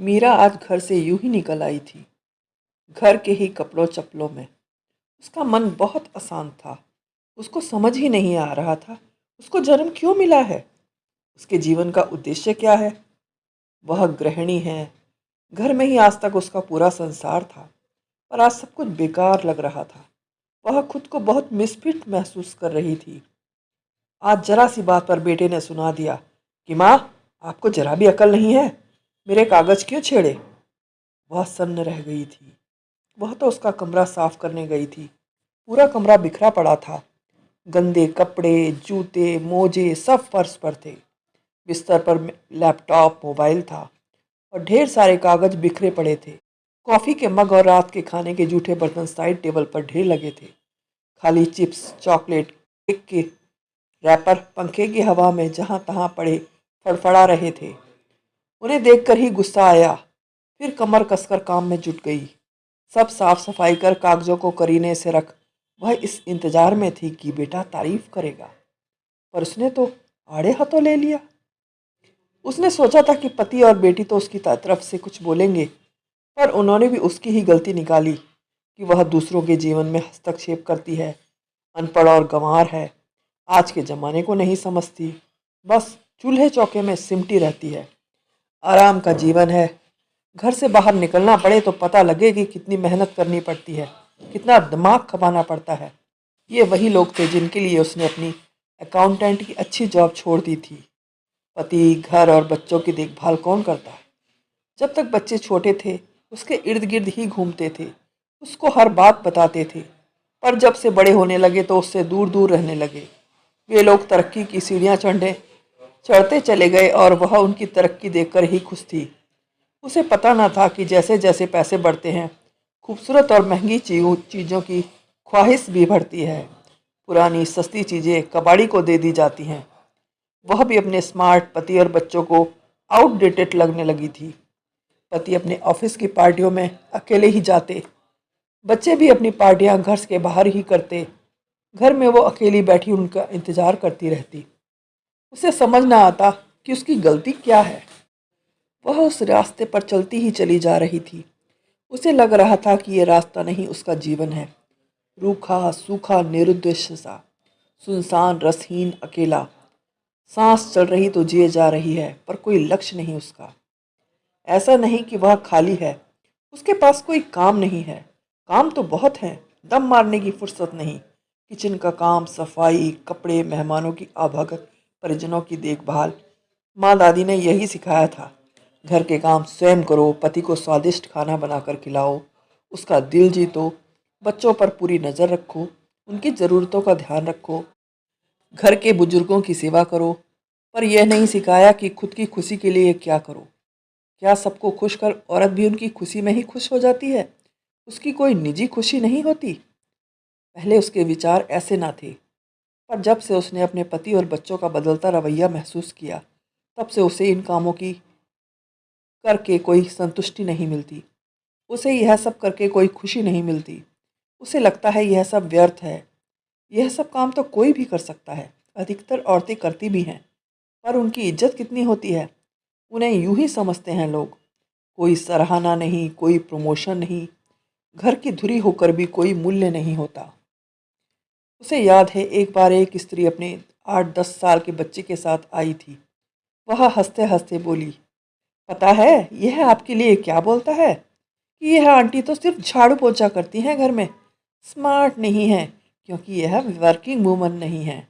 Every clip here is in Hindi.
मीरा आज घर से यूं ही निकल आई थी, घर के ही कपड़ों चप्पलों में। उसका मन बहुत अशांत था। उसको समझ ही नहीं आ रहा था उसको जन्म क्यों मिला है, उसके जीवन का उद्देश्य क्या है। वह गृहिणी है, घर में ही आज तक उसका पूरा संसार था, पर आज सब कुछ बेकार लग रहा था। वह खुद को बहुत मिसफिट महसूस कर रही थी। आज जरा सी बात पर बेटे ने सुना दिया कि माँ, आपको जरा भी अकल नहीं है, मेरे कागज क्यों छेड़े। वह सन्न रह गई थी। वह तो उसका कमरा साफ करने गई थी। पूरा कमरा बिखरा पड़ा था। गंदे कपड़े, जूते, मोजे सब फर्श पर थे। बिस्तर पर लैपटॉप, मोबाइल था और ढेर सारे कागज बिखरे पड़े थे। कॉफ़ी के मग और रात के खाने के जूठे बर्तन साइड टेबल पर ढेर लगे थे। खाली चिप्स, चॉकलेट, केक के रैपर पंखे की हवा में जहाँ तहाँ पड़े फड़फड़ा रहे थे। उन्हें देखकर ही गुस्सा आया। फिर कमर कसकर काम में जुट गई। सब साफ सफाई कर कागजों को करीने से रख वह इस इंतजार में थी कि बेटा तारीफ करेगा, पर उसने तो आड़े हाथों ले लिया। उसने सोचा था कि पति और बेटी तो उसकी तरफ से कुछ बोलेंगे, पर उन्होंने भी उसकी ही गलती निकाली कि वह दूसरों के जीवन में हस्तक्षेप करती है, अनपढ़ और गंवार है, आज के ज़माने को नहीं समझती, बस चूल्हे चौके में सिमटी रहती है। आराम का जीवन है, घर से बाहर निकलना पड़े तो पता लगे कि कितनी मेहनत करनी पड़ती है, कितना दिमाग खपाना पड़ता है। ये वही लोग थे जिनके लिए उसने अपनी अकाउंटेंट की अच्छी जॉब छोड़ दी थी। पति, घर और बच्चों की देखभाल कौन करता है। जब तक बच्चे छोटे थे उसके इर्द गिर्द ही घूमते थे, उसको हर बात बताते थे, पर जब से बड़े होने लगे तो उससे दूर दूर रहने लगे। वे लोग तरक्की की सीढ़ियाँ चढ़ते चले गए और वह उनकी तरक्की देखकर ही खुश थी। उसे पता न था कि जैसे जैसे पैसे बढ़ते हैं, खूबसूरत और महंगी चीज़ों की ख्वाहिश भी बढ़ती है। पुरानी सस्ती चीज़ें कबाड़ी को दे दी जाती हैं। वह भी अपने स्मार्ट पति और बच्चों को आउटडेटेड लगने लगी थी। पति अपने ऑफिस की पार्टियों में अकेले ही जाते, बच्चे भी अपनी पार्टियां घर के बाहर ही करते। घर में वो अकेली बैठी उनका इंतजार करती रहती। उसे समझ ना आता कि उसकी गलती क्या है। वह उस रास्ते पर चलती ही चली जा रही थी। उसे लग रहा था कि ये रास्ता नहीं उसका जीवन है। रूखा सूखा निरुद्देश्य सा, सुनसान रसहीन अकेला। सांस चल रही तो जिए जा रही है, पर कोई लक्ष्य नहीं उसका। ऐसा नहीं कि वह खाली है, उसके पास कोई काम नहीं है। काम तो बहुत हैं, दम मारने की फुर्सत नहीं। किचन का काम, सफाई, कपड़े, मेहमानों की आभगत, परिजनों की देखभाल। माँ दादी ने यही सिखाया था। घर के काम स्वयं करो, पति को स्वादिष्ट खाना बनाकर खिलाओ, उसका दिल जीतो, बच्चों पर पूरी नज़र रखो, उनकी ज़रूरतों का ध्यान रखो, घर के बुजुर्गों की सेवा करो। पर यह नहीं सिखाया कि खुद की खुशी के लिए क्या करो। क्या सबको खुश कर औरत भी उनकी खुशी में ही खुश हो जाती है? उसकी कोई निजी खुशी नहीं होती? पहले उसके विचार ऐसे ना थे, पर जब से उसने अपने पति और बच्चों का बदलता रवैया महसूस किया, तब से उसे इन कामों की करके कोई संतुष्टि नहीं मिलती। उसे यह सब करके कोई खुशी नहीं मिलती। उसे लगता है यह सब व्यर्थ है। यह सब काम तो कोई भी कर सकता है, अधिकतर औरतें करती भी हैं, पर उनकी इज्जत कितनी होती है। उन्हें यूं ही समझते हैं लोग। कोई सराहना नहीं, कोई प्रमोशन नहीं, घर की धुरी होकर भी कोई मूल्य नहीं होता। उसे याद है एक बार एक स्त्री अपने 8-10 साल के बच्चे के साथ आई थी। वह हंसते हंसते बोली, पता है यह आपके लिए क्या बोलता है कि यह आंटी तो सिर्फ झाड़ू पोछा करती हैं घर में, स्मार्ट नहीं है, क्योंकि यह वर्किंग वूमन नहीं है।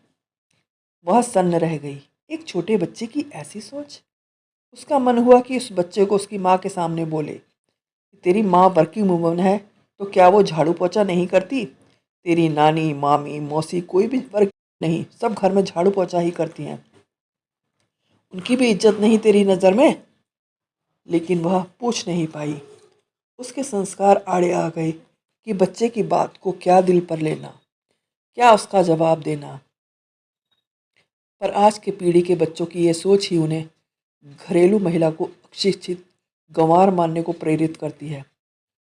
वह सन्न रह गई। एक छोटे बच्चे की ऐसी सोच। उसका मन हुआ कि उस बच्चे को उसकी माँ के सामने बोले, तेरी माँ वर्किंग वूमन है तो क्या वो झाड़ू पोछा नहीं करती? तेरी नानी, मामी, मौसी कोई भी वर्क नहीं, सब घर में झाड़ू पोछा ही करती हैं। उनकी भी इज्जत नहीं तेरी नज़र में? लेकिन वह पूछ नहीं पाई। उसके संस्कार आड़े आ गए कि बच्चे की बात को क्या दिल पर लेना, क्या उसका जवाब देना। पर आज के पीढ़ी के बच्चों की ये सोच ही उन्हें घरेलू महिला को अशिक्षित, गंवार मानने को प्रेरित करती है।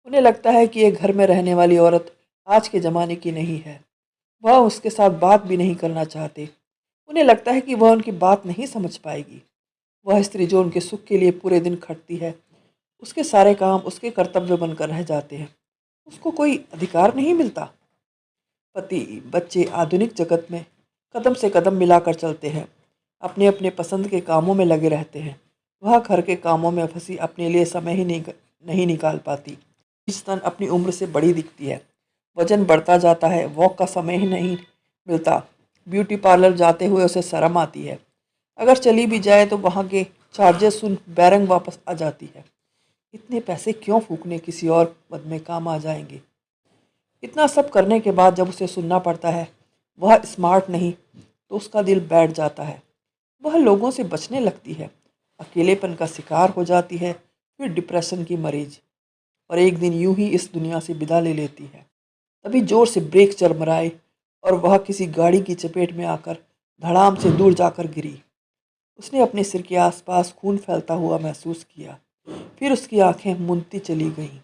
उन्हें लगता है कि ये घर में रहने वाली औरत आज के ज़माने की नहीं है। वह उसके साथ बात भी नहीं करना चाहते। उन्हें लगता है कि वह उनकी बात नहीं समझ पाएगी। वह स्त्री जो उनके सुख के लिए पूरे दिन खटती है, उसके सारे काम उसके कर्तव्य बनकर रह जाते हैं। उसको कोई अधिकार नहीं मिलता। पति बच्चे आधुनिक जगत में कदम से कदम मिलाकर चलते हैं, अपने अपने पसंद के कामों में लगे रहते हैं। वह घर के कामों में फंसी अपने लिए समय ही नहीं निकाल पाती। स्तन अपनी उम्र से बड़ी दिखती है, वजन बढ़ता जाता है, वॉक का समय ही नहीं मिलता। ब्यूटी पार्लर जाते हुए उसे शर्म आती है। अगर चली भी जाए तो वहाँ के चार्जेस सुन बैरंग वापस आ जाती है। इतने पैसे क्यों फूकने, किसी और पद में काम आ जाएंगे। इतना सब करने के बाद जब उसे सुनना पड़ता है वह स्मार्ट नहीं, तो उसका दिल बैठ जाता है। वह लोगों से बचने लगती है, अकेलेपन का शिकार हो जाती है, फिर डिप्रेशन की मरीज, और एक दिन यूं ही इस दुनिया से विदा ले लेती है। तभी जोर से ब्रेक चरमराए और वह किसी गाड़ी की चपेट में आकर धड़ाम से दूर जाकर गिरी। उसने अपने सिर के आसपास खून फैलता हुआ महसूस किया। फिर उसकी आंखें मूंदती चली गईं।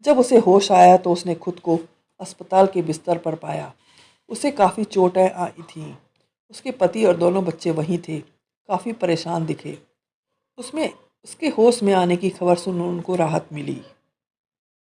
जब उसे होश आया तो उसने खुद को अस्पताल के बिस्तर पर पाया। उसे काफ़ी चोटें आई थीं। उसके पति और दोनों बच्चे वहीं थे, काफ़ी परेशान दिखे। उसमें उसके होश में आने की खबर सुन उनको राहत मिली।